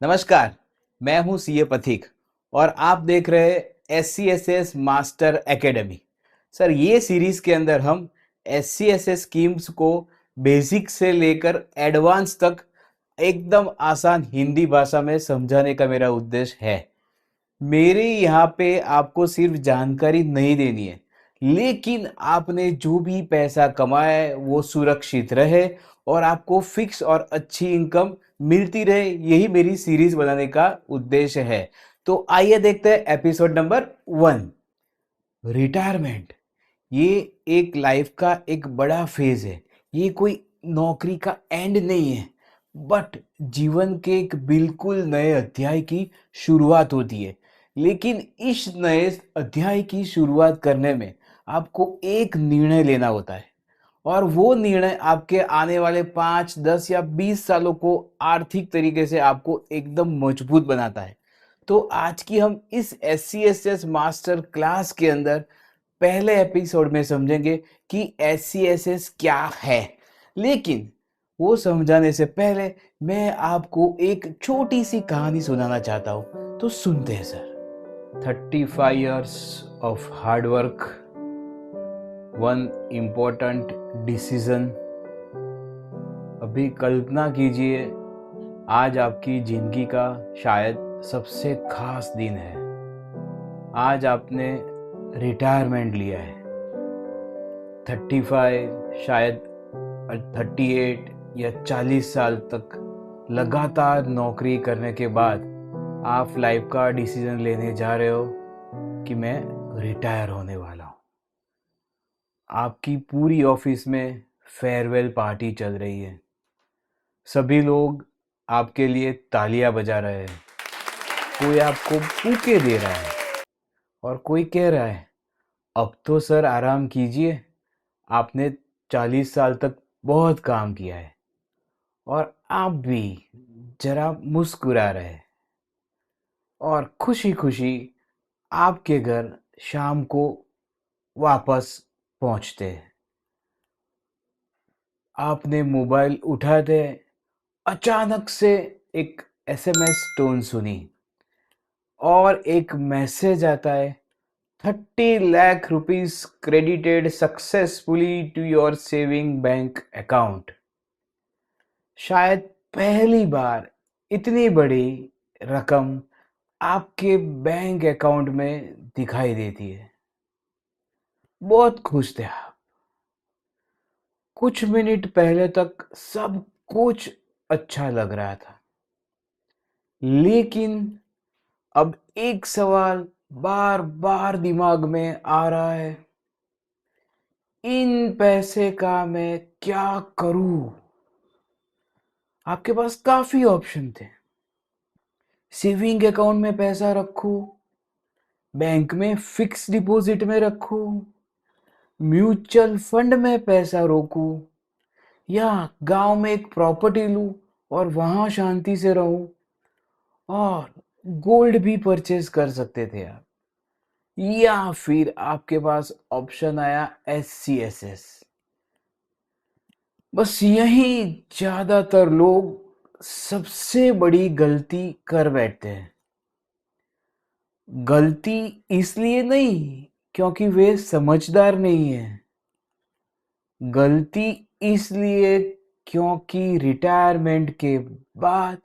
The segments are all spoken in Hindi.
नमस्कार। मैं हूं सीए पथिक और आप देख रहे हैं SCSS मास्टर एकेडमी। सर, ये सीरीज के अंदर हम SCSS स्कीम्स को बेसिक से लेकर एडवांस तक एकदम आसान हिंदी भाषा में समझाने का मेरा उद्देश्य है। मेरे यहाँ पे आपको सिर्फ जानकारी नहीं देनी है, लेकिन आपने जो भी पैसा कमाया है वो सुरक्षित रहे और आपको फिक्स और अच्छी इनकम मिलती रहे, यही मेरी सीरीज बनाने का उद्देश्य है। तो आइए देखते हैं एपिसोड नंबर 1। रिटायरमेंट ये एक लाइफ का एक बड़ा फेज है। ये कोई नौकरी का एंड नहीं है, बट जीवन के एक बिल्कुल नए अध्याय की शुरुआत होती है। लेकिन इस नए अध्याय की शुरुआत करने में आपको एक निर्णय लेना होता है, और वो निर्णय आपके आने वाले 5, 10 या 20 सालों को आर्थिक तरीके से आपको एकदम मजबूत बनाता है। तो आज की हम इस SCSS मास्टर क्लास के अंदर पहले एपिसोड में समझेंगे कि SCSS क्या है। लेकिन वो समझाने से पहले मैं आपको एक छोटी सी कहानी सुनाना चाहता हूँ, तो सुनते हैं sir. 35 years of hard work, one important decision। अभी कल्पना कीजिए, आज आपकी जिंदगी का शायद सबसे खास दिन है। आज आपने रिटायरमेंट लिया है। 35, शायद 38 या 40 साल तक लगातार नौकरी करने के बाद आप लाइफ का डिसीजन लेने जा रहे हो कि मैं रिटायर होने वाला हूँ। आपकी पूरी ऑफिस में फेयरवेल पार्टी चल रही है। सभी लोग आपके लिए तालियां बजा रहे हैं। कोई आपको बुके दे रहा है और कोई कह रहा है, अब तो सर आराम कीजिए, आपने 40 साल तक बहुत काम किया है। और आप भी जरा मुस्कुरा रहे, और खुशी खुशी आपके घर शाम को वापस पहुंचते हैं। आपने मोबाइल उठाते, अचानक से एक SMS टोन सुनी और एक मैसेज आता है, 30 lakh rupees credited successfully to your saving bank account. शायद पहली बार इतनी बड़ी रकम आपके बैंक अकाउंट में दिखाई देती है। बहुत खुश थे आप। कुछ मिनट पहले तक सब कुछ अच्छा लग रहा था, लेकिन अब एक सवाल बार बार दिमाग में आ रहा है, इन पैसे का मैं क्या करूं? आपके पास काफी ऑप्शन थे। सेविंग अकाउंट में पैसा रखूं, बैंक में फिक्स डिपॉजिट में रखूं, म्यूचुअल फंड में पैसा रोकूं, या गांव में एक प्रॉपर्टी लूं और वहां शांति से रहूं। और गोल्ड भी परचेज कर सकते थे आप। या फिर आपके पास ऑप्शन आया SCSS। बस यही ज्यादातर लोग सबसे बड़ी गलती कर बैठते हैं। गलती इसलिए नहीं क्योंकि वे समझदार नहीं है, गलती इसलिए क्योंकि रिटायरमेंट के बाद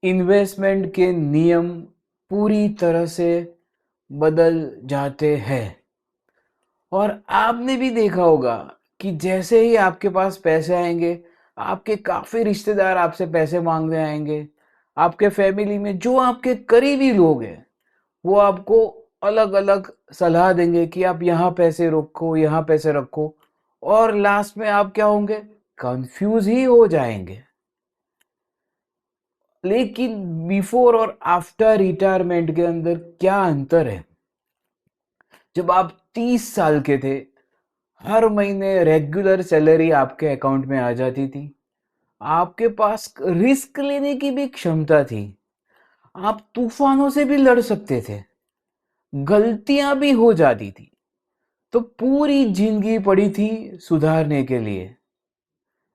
इन्वेस्टमेंट के नियम पूरी तरह से बदल जाते हैं। और आपने भी देखा होगा कि जैसे ही आपके पास पैसे आएंगे, आपके काफी रिश्तेदार आपसे पैसे मांगने आएंगे। आपके फैमिली में जो आपके करीबी लोग हैं, वो आपको अलग अलग सलाह देंगे कि आप यहाँ पैसे रखो, यहाँ पैसे रखो। और लास्ट में आप क्या होंगे? कंफ्यूज ही हो जाएंगे। लेकिन बिफोर और आफ्टर रिटायरमेंट के अंदर क्या अंतर है? जब आप 30 साल के थे, हर महीने रेगुलर सैलरी आपके अकाउंट में आ जाती थी। आपके पास रिस्क लेने की भी क्षमता थी। आप तूफानों से भी लड़ सकते थे। गलतियां भी हो जाती थी, तो पूरी जिंदगी पड़ी थी सुधारने के लिए।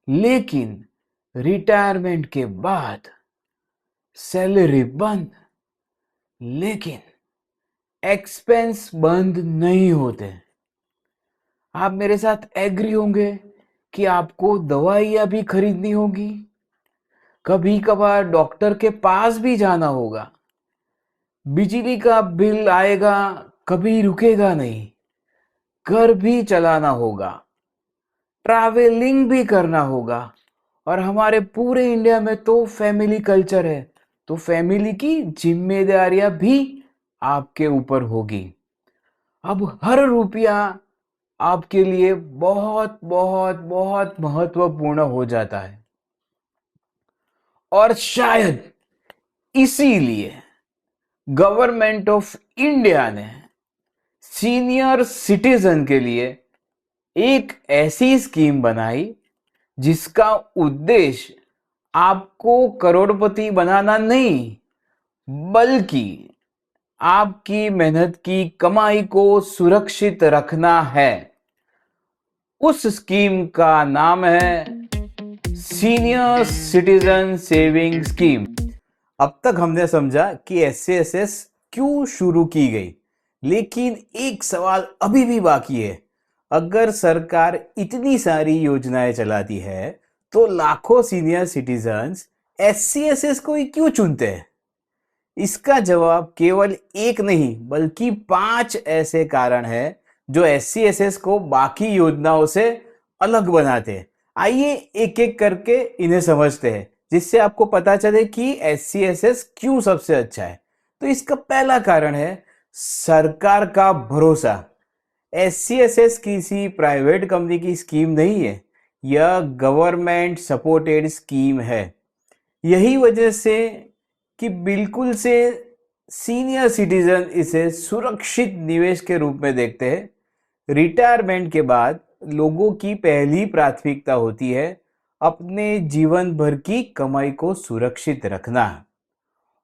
लेकिन रिटायरमेंट के बाद सैलरी बंद, लेकिन एक्सपेंस बंद नहीं होते। आप मेरे साथ एग्री होंगे कि आपको दवाइयां भी खरीदनी होगी, कभी कभार डॉक्टर के पास भी जाना होगा, बिजली का बिल आएगा, कभी रुकेगा नहीं, घर भी चलाना होगा, ट्रैवलिंग भी करना होगा। और हमारे पूरे इंडिया में तो फैमिली कल्चर है, तो फैमिली की जिम्मेदारियां भी आपके ऊपर होगी। अब हर रुपया आपके लिए बहुत बहुत बहुत महत्वपूर्ण हो जाता है। और शायद इसीलिए गवर्नमेंट ऑफ इंडिया ने सीनियर सिटीजन के लिए एक ऐसी स्कीम बनाई जिसका उद्देश्य आपको करोड़पति बनाना नहीं, बल्कि आपकी मेहनत की कमाई को सुरक्षित रखना है। उस स्कीम का नाम है सीनियर सिटीजन सेविंग स्कीम। अब तक हमने समझा कि एससीएसएस क्यों शुरू की गई, लेकिन एक सवाल अभी भी बाकी है। अगर सरकार इतनी सारी योजनाएं चलाती है तो लाखों सीनियर सिटीजन्स एससीएसएस को ही क्यों चुनते हैं? इसका जवाब केवल एक नहीं बल्कि 5 ऐसे कारण हैं जो एससीएसएस को बाकी योजनाओं से अलग बनाते हैं। आइए एक एक करके इन्हें समझते हैं, जिससे आपको पता चले कि एससीएसएस क्यों सबसे अच्छा है। तो इसका पहला कारण है सरकार का भरोसा। एससीएसएस किसी प्राइवेट कंपनी की स्कीम नहीं है, यह गवर्नमेंट सपोर्टेड स्कीम है। यही वजह से कि बिल्कुल से सीनियर सिटीजन इसे सुरक्षित निवेश के रूप में देखते हैं। रिटायरमेंट के बाद लोगों की पहली प्राथमिकता होती है अपने जीवन भर की कमाई को सुरक्षित रखना,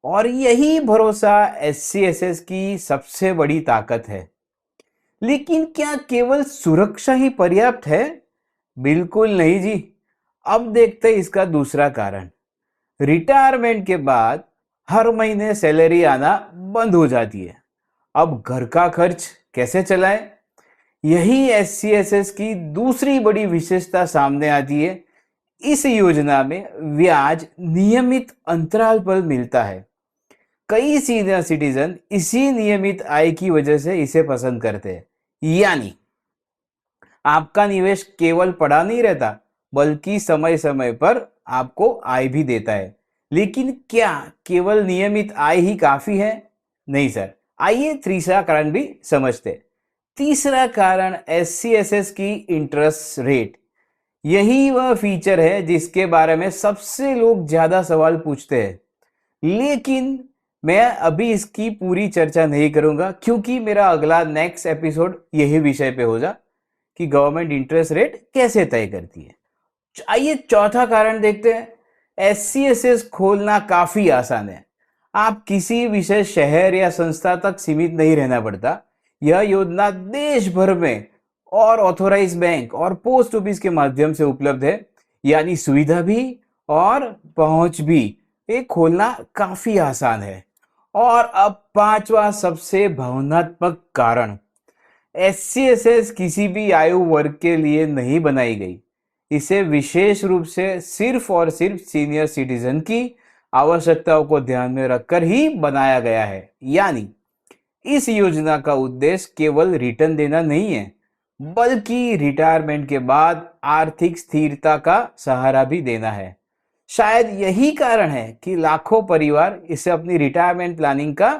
और यही भरोसा एससीएसएस की सबसे बड़ी ताकत है। लेकिन क्या केवल सुरक्षा ही पर्याप्त है? बिल्कुल नहीं जी। अब देखते हैं इसका दूसरा कारण। रिटायरमेंट के बाद हर महीने सैलरी आना बंद हो जाती है। अब घर का खर्च कैसे चलाएं? यही एससीएसएस की दूसरी बड़ी विशेषता सामने आती है। इस योजना में ब्याज नियमित अंतराल पर मिलता है। कई सीनियर सिटीजन इसी नियमित आय की वजह से इसे पसंद करते हैं। यानी आपका निवेश केवल पड़ा नहीं रहता, बल्कि समय समय पर आपको आय भी देता है। लेकिन क्या केवल नियमित आय ही काफी है? नहीं सर। आइए तीसरा कारण भी समझते हैं। तीसरा कारण एससीएसएस की इंटरेस्ट रेट। यही वह फीचर है जिसके बारे में सबसे लोग ज्यादा सवाल पूछते हैं, लेकिन मैं अभी इसकी पूरी चर्चा नहीं करूंगा, क्योंकि मेरा अगला नेक्स्ट एपिसोड यही विषय पे होगा कि गवर्नमेंट इंटरेस्ट रेट कैसे तय करती है। आइए चौथा कारण देखते हैं। एससीएसएस खोलना काफी आसान है। आप किसी विशेष शहर या संस्था तक सीमित नहीं रहना पड़ता। यह योजना देश भर में और ऑथोराइज बैंक और पोस्ट ऑफिस के माध्यम से उपलब्ध है, यानी सुविधा भी और पहुंच भी। ये खोलना काफी आसान है। और अब पांचवा सबसे भावनात्मक कारण, एससीएसएस किसी भी आयु वर्ग के लिए नहीं बनाई गई। इसे विशेष रूप से सिर्फ और सिर्फ सीनियर सिटीजन की आवश्यकताओं को ध्यान में रखकर ही बनाया गया है। यानी इस योजना का उद्देश्य केवल रिटर्न देना नहीं है, बल्कि रिटायरमेंट के बाद आर्थिक स्थिरता का सहारा भी देना है। शायद यही कारण है कि लाखों परिवार इसे अपनी रिटायरमेंट प्लानिंग का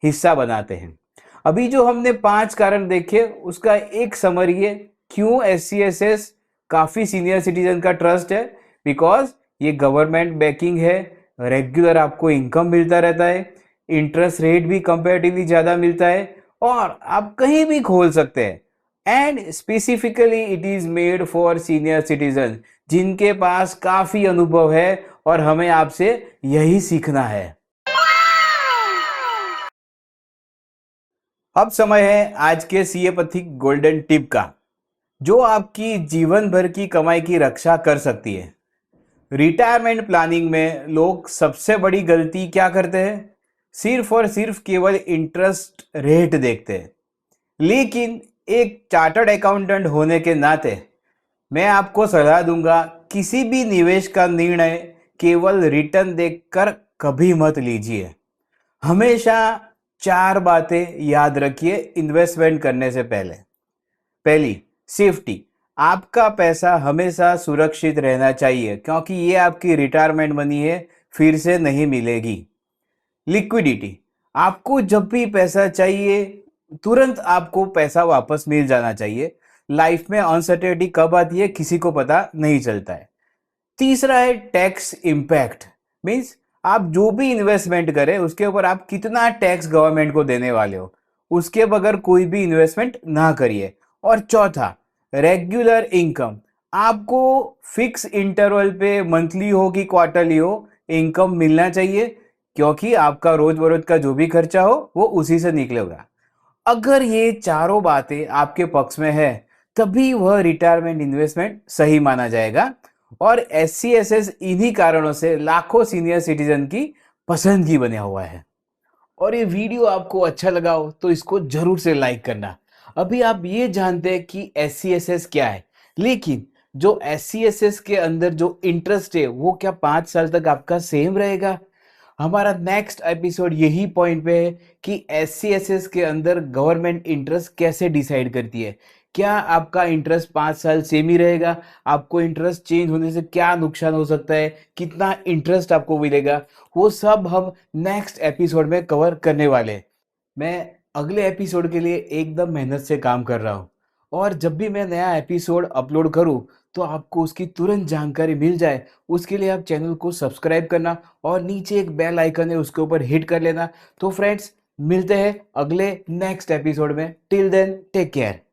हिस्सा बनाते हैं। अभी जो हमने 5 कारण देखे, उसका एक समरी है क्यों एससीएसएस काफी सीनियर सिटीजन का ट्रस्ट है। बिकॉज ये गवर्नमेंट बैकिंग है, रेगुलर आपको इनकम मिलता रहता है, इंटरेस्ट रेट भी कंपैरेटिवली ज्यादा मिलता है, और आप कहीं भी खोल सकते हैं। And specifically it is made for senior citizen जिनके पास काफी अनुभव है, और हमें आपसे यही सीखना है। अब समय है आज के सीए पथिक गोल्डन टिप का, जो आपकी जीवन भर की कमाई की रक्षा कर सकती है। रिटायरमेंट प्लानिंग में लोग सबसे बड़ी गलती क्या करते हैं? सिर्फ और सिर्फ केवल इंटरेस्ट रेट देखते हैं। लेकिन एक चार्टर्ड अकाउंटेंट होने के नाते मैं आपको सलाह दूंगा, किसी भी निवेश का निर्णय केवल रिटर्न देखकर कभी मत लीजिए। हमेशा 4 बातें याद रखिए इन्वेस्टमेंट करने से पहले। पहली, सेफ्टी। आपका पैसा हमेशा सुरक्षित रहना चाहिए, क्योंकि ये आपकी रिटायरमेंट मनी है, फिर से नहीं मिलेगी। लिक्विडिटी। आपको जब भी पैसा चाहिए तुरंत आपको पैसा वापस मिल जाना चाहिए। लाइफ में अनसर्टेनिटी कब आती है किसी को पता नहीं चलता है। तीसरा है टैक्स इम्पैक्ट। मीन्स आप जो भी इन्वेस्टमेंट करें उसके ऊपर आप कितना टैक्स गवर्नमेंट को देने वाले हो, उसके बगैर कोई भी इन्वेस्टमेंट ना करिए। और चौथा, रेगुलर इनकम। आपको फिक्स इंटरवल पे मंथली हो कि क्वार्टरली हो इनकम मिलना चाहिए, क्योंकि आपका रोज बरोज का जो भी खर्चा हो वो उसी से निकलेगा। अगर ये चारों बातें आपके पक्ष में है तभी वह रिटायरमेंट इन्वेस्टमेंट सही माना जाएगा। और SCSS इन्हीं कारणों से लाखों सीनियर सिटीजन की पसंदगी बना हुआ है। और ये वीडियो आपको अच्छा लगा हो तो इसको जरूर से लाइक करना। अभी आप ये जानते हैं कि SCSS क्या है, लेकिन जो SCSS के अंदर जो इंटरेस्ट है वो क्या 5 साल तक आपका सेम रहेगा? हमारा नेक्स्ट एपिसोड यही पॉइंट पे है कि SCSS के अंदर गवर्नमेंट इंटरेस्ट कैसे डिसाइड करती है। क्या आपका इंटरेस्ट 5 साल सेम ही रहेगा? आपको इंटरेस्ट चेंज होने से क्या नुकसान हो सकता है? कितना इंटरेस्ट आपको मिलेगा? वो सब हम नेक्स्ट एपिसोड में कवर करने वाले हैं। मैं अगले एपिसोड के लिए एकदम मेहनत से काम कर रहा हूँ, और जब भी मैं नया एपिसोड अपलोड करूँ तो आपको उसकी तुरंत जानकारी मिल जाए, उसके लिए आप चैनल को सब्सक्राइब करना और नीचे एक बेल आइकन है उसके ऊपर हिट कर लेना। तो फ्रेंड्स, मिलते हैं अगले नेक्स्ट एपिसोड में। Till then take care.